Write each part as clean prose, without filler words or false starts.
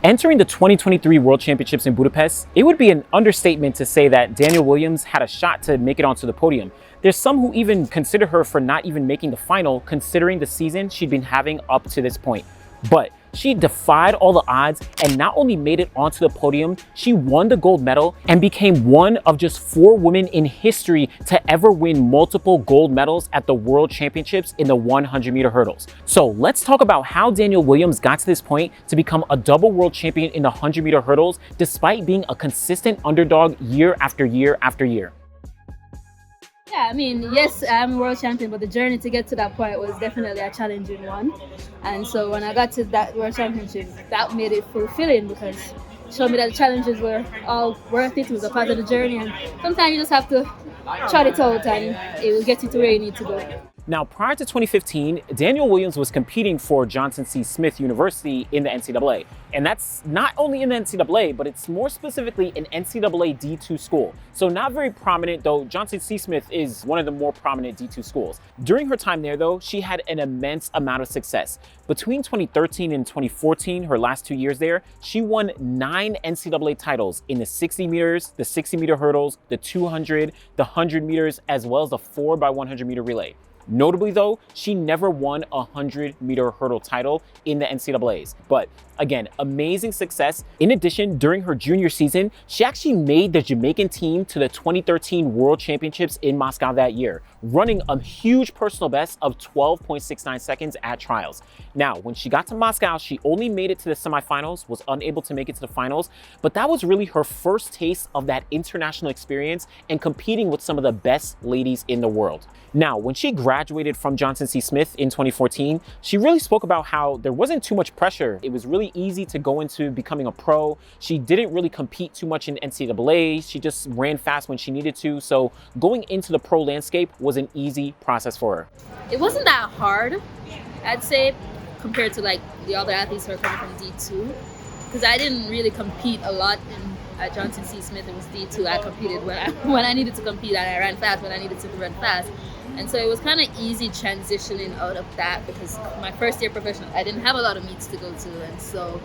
Entering the 2023 World Championships in Budapest, it would be an understatement to say that Danielle Williams had a shot to make it onto the podium. There's some who even consider her for not even making the final, considering the season she'd been having up to this point. But she defied all the odds and not only made it onto the podium, she won the gold medal and became one of just 4 women in history to ever win multiple gold medals at the World Championships in the 100-meter hurdles. So let's talk about how Danielle Williams got to this point to become a double world champion in the 100-meter hurdles, despite being a consistent underdog year after year after year. Yeah, I mean, yes, I'm a world champion, but the journey to get to that point was definitely a challenging one. And so when I got to that world championship, that made it fulfilling because it showed me that the challenges were all worth it. It was a part of the journey, and sometimes you just have to try it out and it will get you to where you need to go. Now, prior to 2015, Danielle Williams was competing for Johnson C. Smith University in the NCAA. And that's not only in the NCAA, but it's more specifically an NCAA D2 school. So not very prominent, though Johnson C. Smith is one of the more prominent D2 schools. During her time there, though, she had an immense amount of success. Between 2013 and 2014, her last 2 years there, she won 9 NCAA titles in the 60 meters, the 60-meter hurdles, the 200, the 100 meters, as well as the 4x100 meter relay. Notably though, she never won a 100-meter hurdle title in the NCAAs. But again, amazing success. In addition, during her junior season, she actually made the Jamaican team to the 2013 World Championships in Moscow that year, running a huge personal best of 12.69 seconds at trials. Now, when she got to Moscow, she only made it to the semifinals, was unable to make it to the finals, but that was really her first taste of that international experience and competing with some of the best ladies in the world. Now, when she graduated from Johnson C. Smith in 2014, she really spoke about how there wasn't too much pressure. It was really easy to go into becoming a pro. She didn't really compete too much in NCAA. She just ran fast when she needed to. So going into the pro landscape was an easy process for her. It wasn't that hard, I'd say, compared to like the other athletes who are coming from D2, because I didn't really compete a lot at Johnson C. Smith. It was D2. I competed when I needed to compete, and I ran fast when I needed to run fast. And so it was kind of easy transitioning out of that because my first year professional, I didn't have a lot of meets to go to. And so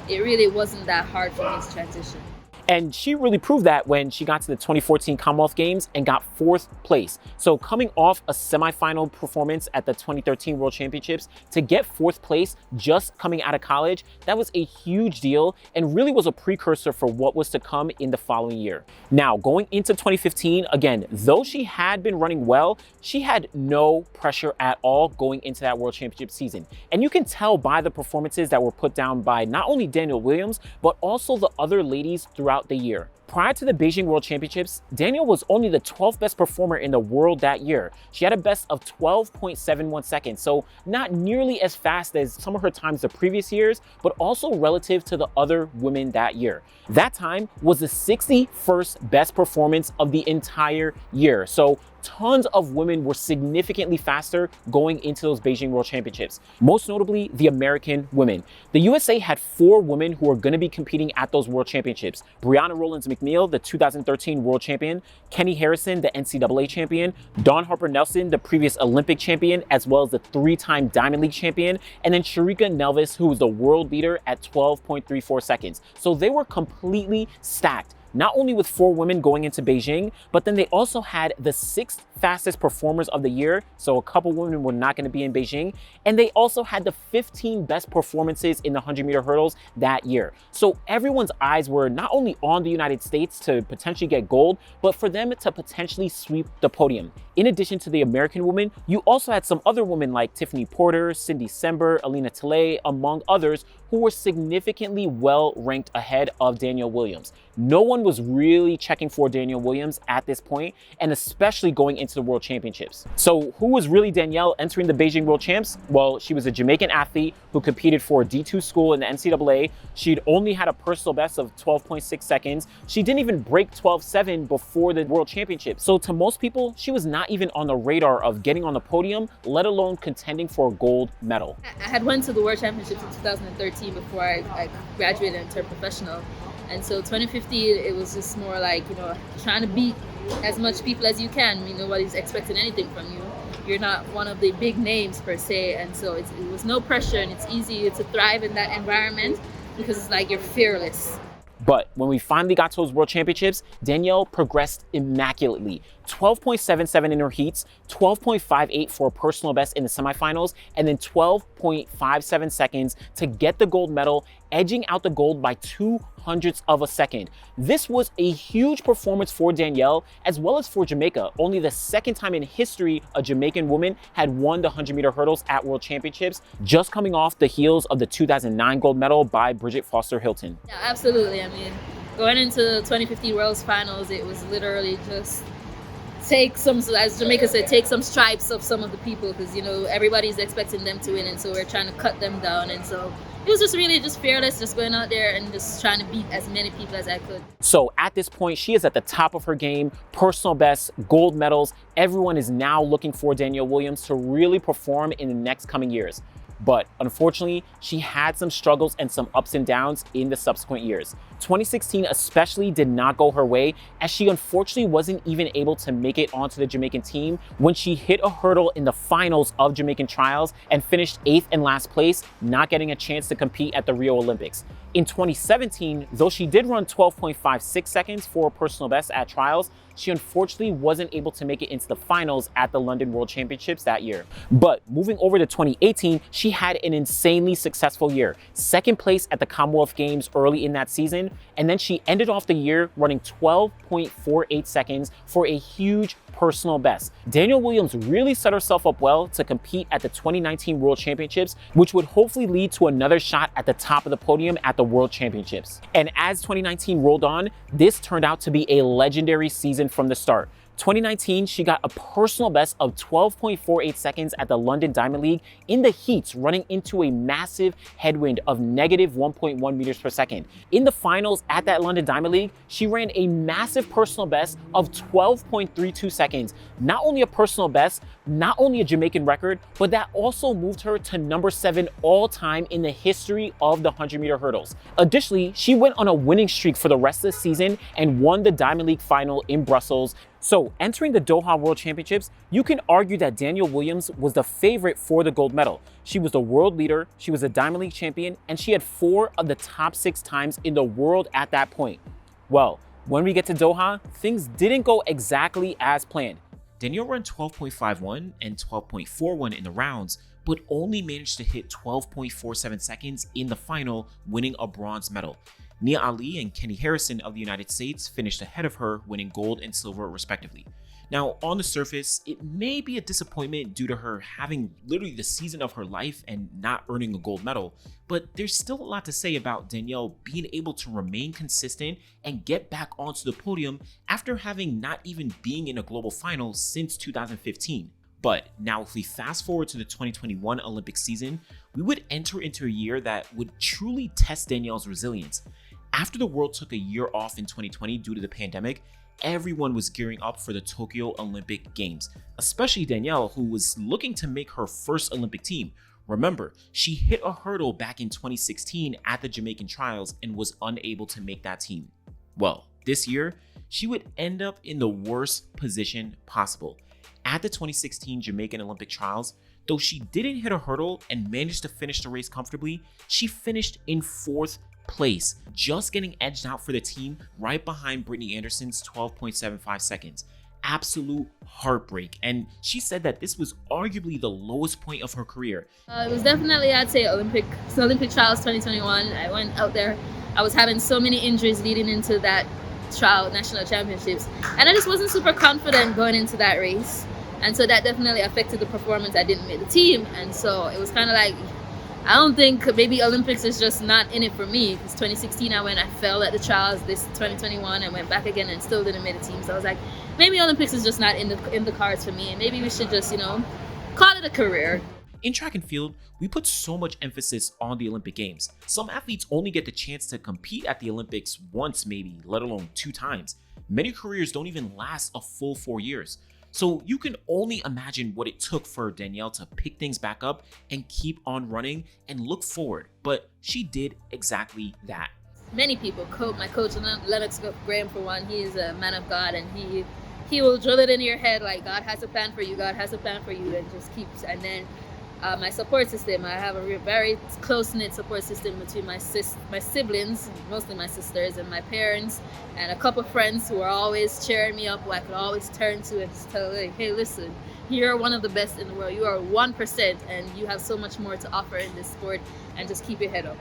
it really wasn't that hard for me to transition. And she really proved that when she got to the 2014 Commonwealth Games and got 4th place. So coming off a semifinal performance at the 2013 World Championships, to get 4th place just coming out of college, that was a huge deal and really was a precursor for what was to come in the following year. Now, going into 2015, again, though she had been running well, she had no pressure at all going into that World Championship season. And you can tell by the performances that were put down by not only Danielle Williams, but also the other ladies throughout the year. Prior to the Beijing World Championships, Danielle was only the 12th best performer in the world that year. She had a best of 12.71 seconds, so not nearly as fast as some of her times the previous years, but also relative to the other women that year. That time was the 61st best performance of the entire year. So tons of women were significantly faster going into those Beijing World Championships. Most notably, the American women. The USA had 4 women who were going to be competing at those World Championships. Brianna Rollins-McNeil, the 2013 World Champion, Kenny Harrison, the NCAA champion, Dawn Harper-Nelson, the previous Olympic champion, as well as the 3-time Diamond League champion, and then Sharika Nelvis, who was the world leader at 12.34 seconds. So they were completely stacked. Not only with 4 women going into Beijing, but then they also had the 6th fastest performers of the year. So a couple women were not going to be in Beijing. And they also had the 15 best performances in the 100-meter hurdles that year. So everyone's eyes were not only on the United States to potentially get gold, but for them to potentially sweep the podium. In addition to the American women, you also had some other women like Tiffany Porter, Cindy Sember, Alina Tilley, among others, who were significantly well ranked ahead of Danielle Williams. No one was really checking for Danielle Williams at this point, and especially going into the World Championships. So who was really Danielle entering the Beijing World Champs? Well, she was a Jamaican athlete who competed for a D2 school in the NCAA. She'd only had a personal best of 12.6 seconds. She didn't even break 12.7 before the World Championship. So to most people, she was not even on the radar of getting on the podium, let alone contending for a gold medal. I had went to the World Championships in 2013 before I graduated and turned professional. And so 2015, it was just more like, trying to beat as much people as you can. Nobody's expecting anything from you. You're not one of the big names per se. And so it was no pressure, and it's easy to thrive in that environment. because it's like you're fearless. But when we finally got to those World Championships, Danielle progressed immaculately. 12.77 in her heats, 12.58 for a personal best in the semifinals, and then 12.57 seconds to get the gold medal, edging out the gold by 0.02 of a second. This was a huge performance for Danielle, as well as for Jamaica. Only the second time in history a Jamaican woman had won the 100-meter hurdles at World Championships, just coming off the heels of the 2009 gold medal by Bridget Foster Hilton. Yeah, absolutely. I mean, going into the 2015 Worlds Finals, it was literally just take some, as Jamaica said, take some stripes of some of the people, because, you know, everybody's expecting them to win, and so we're trying to cut them down. And so it was just really just fearless, just going out there and just trying to beat as many people as I could. So at this point, she is at the top of her game, personal best, gold medals. Everyone is now looking for Danielle Williams to really perform in the next coming years. But unfortunately, she had some struggles and some ups and downs in the subsequent years. 2016 especially did not go her way, as she unfortunately wasn't even able to make it onto the Jamaican team when she hit a hurdle in the finals of Jamaican trials and finished 8th and last place, not getting a chance to compete at the Rio Olympics. In 2017, though she did run 12.56 seconds for a personal best at trials, she unfortunately wasn't able to make it into the finals at the London World Championships that year. But moving over to 2018, she had an insanely successful year. Second place at the Commonwealth Games early in that season, and then she ended off the year running 12.48 seconds for a huge personal best. Danielle Williams really set herself up well to compete at the 2019 World Championships, which would hopefully lead to another shot at the top of the podium at the World Championships. And as 2019 rolled on, this turned out to be a legendary season from the start. 2019, she got a personal best of 12.48 seconds at the London Diamond League in the heats, running into a massive headwind of negative 1.1 meters per second. In the finals at that London Diamond League, she ran a massive personal best of 12.32 seconds. Not only a personal best, not only a Jamaican record, but that also moved her to number 7 all time in the history of the 100-meter hurdles. Additionally, she went on a winning streak for the rest of the season and won the Diamond League final in Brussels. So entering the Doha World Championships, you can argue that Danielle Williams was the favorite for the gold medal. She was the world leader, she was a Diamond League champion, and she had 4 of the top 6 times in the world at that point. Well, when we get to Doha, things didn't go exactly as planned. Danielle ran 12.51 and 12.41 in the rounds, but only managed to hit 12.47 seconds in the final, winning a bronze medal. Nia Ali and Kenny Harrison of the United States finished ahead of her, winning gold and silver respectively. Now, on the surface, it may be a disappointment due to her having literally the season of her life and not earning a gold medal, but there's still a lot to say about Danielle being able to remain consistent and get back onto the podium after having not even being in a global final since 2015. But now if we fast forward to the 2021 Olympic season, we would enter into a year that would truly test Danielle's resilience. After the world took a year off in 2020 due to the pandemic, everyone was gearing up for the Tokyo Olympic Games, especially Danielle, who was looking to make her first Olympic team. Remember, she hit a hurdle back in 2016 at the Jamaican trials and was unable to make that team. Well, this year, she would end up in the worst position possible. At the 2016 Jamaican Olympic trials, though she didn't hit a hurdle and managed to finish the race comfortably, she finished in 4th place, just getting edged out for the team right behind Brittany Anderson's 12.75 seconds. Absolute heartbreak, and she said that this was arguably the lowest point of her career. It was definitely, I'd say, Olympic trials 2021. I went out there, I was having so many injuries leading into that trial national championships, and I just wasn't super confident going into that race, and so that definitely affected the performance. I didn't make the team, and so it was kind of like, I don't think maybe Olympics is just not in it for me, because 2016 I fell at the trials. This 2021 I went back again and still didn't make the team. So I was like, maybe Olympics is just not in the cards for me, and maybe we should just, call it a career. In track and field, we put so much emphasis on the Olympic Games. Some athletes only get the chance to compete at the Olympics once maybe, let alone 2 times. Many careers don't even last a full 4 years. So you can only imagine what it took for Danielle to pick things back up and keep on running and look forward. But she did exactly that. Many people, my coach Lennox Graham for one, he is a man of God, and he will drill it into your head like God has a plan for you, God has a plan for you, and just keeps. And then My support system, I have a very close-knit support system between my siblings, mostly my sisters, and my parents, and a couple of friends who are always cheering me up, who I could always turn to and just tell, like, hey, listen, you're one of the best in the world. You are 1%, and you have so much more to offer in this sport, and just keep your head up.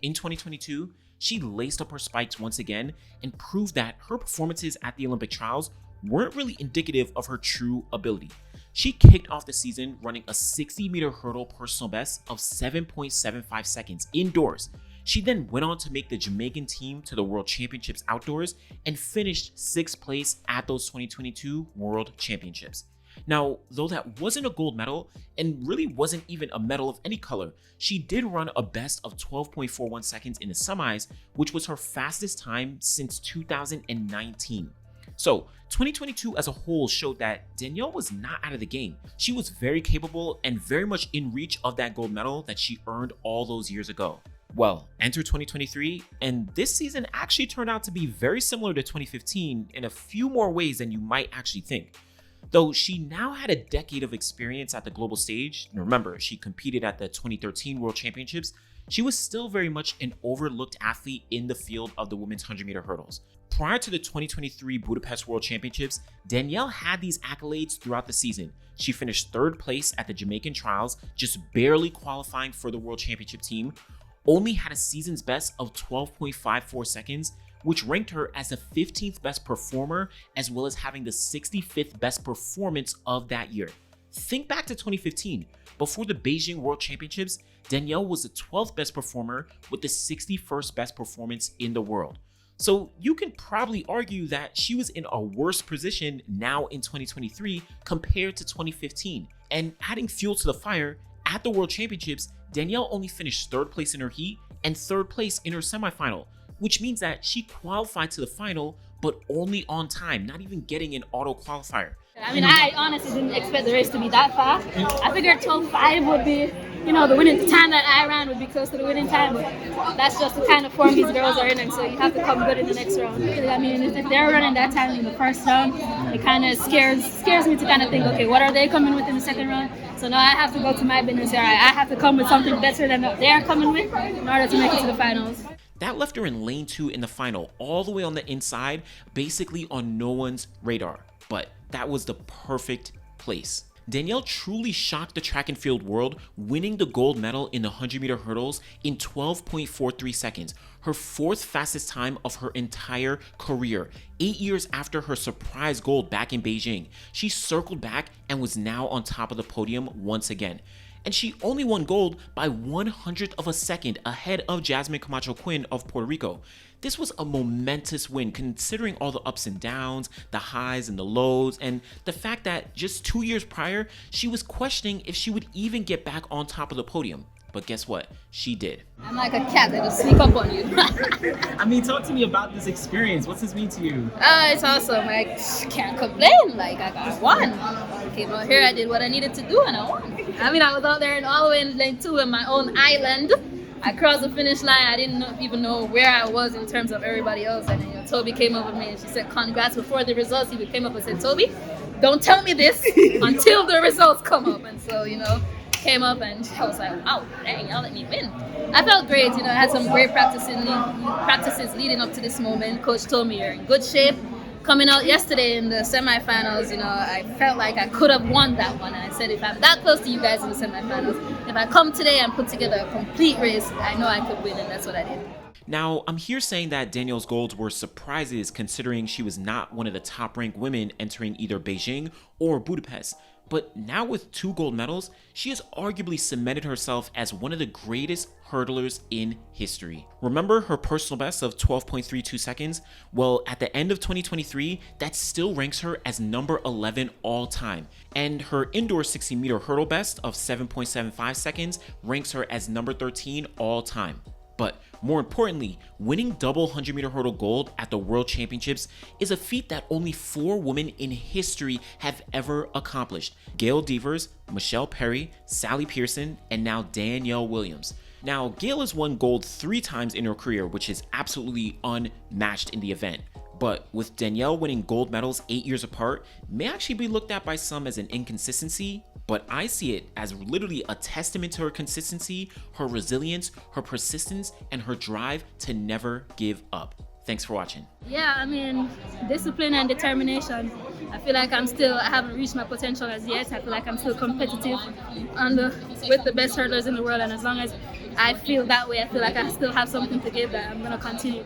In 2022, she laced up her spikes once again and proved that her performances at the Olympic trials weren't really indicative of her true ability. She kicked off the season running a 60-meter hurdle personal best of 7.75 seconds indoors. She then went on to make the Jamaican team to the World Championships outdoors and finished 6th place at those 2022 World Championships. Now, though that wasn't a gold medal and really wasn't even a medal of any color, she did run a best of 12.41 seconds in the semis, which was her fastest time since 2019. So 2022 as a whole showed that Danielle was not out of the game. She was very capable and very much in reach of that gold medal that she earned all those years ago. Well, enter 2023, and this season actually turned out to be very similar to 2015 in a few more ways than you might actually think. Though she now had a decade of experience at the global stage, and remember, she competed at the 2013 World Championships, she was still very much an overlooked athlete in the field of the women's 100-meter hurdles. Prior to the 2023 Budapest World Championships, Danielle had these accolades throughout the season. She finished 3rd place at the Jamaican trials, just barely qualifying for the World Championship team, only had a season's best of 12.54 seconds, which ranked her as the 15th best performer, as well as having the 65th best performance of that year. Think back to 2015. Before the Beijing World Championships, Danielle was the 12th best performer with the 61st best performance in the world. So you can probably argue that she was in a worse position now in 2023 compared to 2015. And adding fuel to the fire, at the World Championships, Danielle only finished 3rd place in her heat and 3rd place in her semifinal, which means that she qualified to the final, but only on time, not even getting an auto qualifier. I mean, I honestly didn't expect the race to be that fast. I figured 12.5 would be, the winning time that I ran would be close to the winning time, but that's just the kind of form these girls are in, and so you have to come good in the next round. I mean, if they're running that time in the first round, it kind of scares me to kind of think, okay, what are they coming with in the second round? So now I have to go to my business here. I have to come with something better than what they're coming with in order to make it to the finals. That left her in lane 2 in the final, all the way on the inside, basically on no one's radar. But that was the perfect place. Danielle truly shocked the track and field world, winning the gold medal in the 100-meter hurdles in 12.43 seconds, her 4th fastest time of her entire career. 8 years after her surprise gold back in Beijing, she circled back and was now on top of the podium once again. And she only won gold by 1/100th of a second ahead of Jasmine Camacho Quinn of Puerto Rico. This was a momentous win considering all the ups and downs, the highs and the lows, and the fact that just 2 years prior, she was questioning if she would even get back on top of the podium. But guess what? She did. I'm like a cat that just sneak up on you. I mean, talk to me about this experience. What's this mean to you? It's awesome. I can't complain. Like, I won. I came out here, I did what I needed to do, and I won. I mean, I was out there and all the way in lane 2 in my own island. I crossed the finish line. I didn't even know where I was in terms of everybody else. And Toby came up with me and she said, congrats. Before the results, he came up and said, Toby, don't tell me this until the results come up. And so, came up and I was like, wow, dang, y'all let me win. I felt great. I had some great practices leading up to this moment. Coach told me you're in good shape. Coming out yesterday in the semifinals, I felt like I could have won that one. And I said, if I'm that close to you guys in the semifinals, if I come today and put together a complete race, I know I could win, and that's what I did. Now, I'm here saying that Danielle's golds were surprises considering she was not one of the top-ranked women entering either Beijing or Budapest. But now with 2 gold medals, she has arguably cemented herself as one of the greatest hurdlers in history. Remember her personal best of 12.32 seconds? Well, at the end of 2023, that still ranks her as number 11 all time. And her indoor 60-meter hurdle best of 7.75 seconds ranks her as number 13 all time. But more importantly, winning double 100-meter hurdle gold at the World Championships is a feat that only 4 women in history have ever accomplished. Gail Devers, Michelle Perry, Sally Pearson, and now Danielle Williams. Now, Gail has won gold 3 times in her career, which is absolutely unmatched in the event. But with Danielle winning gold medals 8 years apart, may actually be looked at by some as an inconsistency, but I see it as literally a testament to her consistency, her resilience, her persistence, and her drive to never give up. Thanks for watching. Yeah, I mean, discipline and determination. I feel like I haven't reached my potential as yet. I feel like I'm still competitive with the best hurdlers in the world. And as long as I feel that way, I feel like I still have something to give, that I'm going to continue.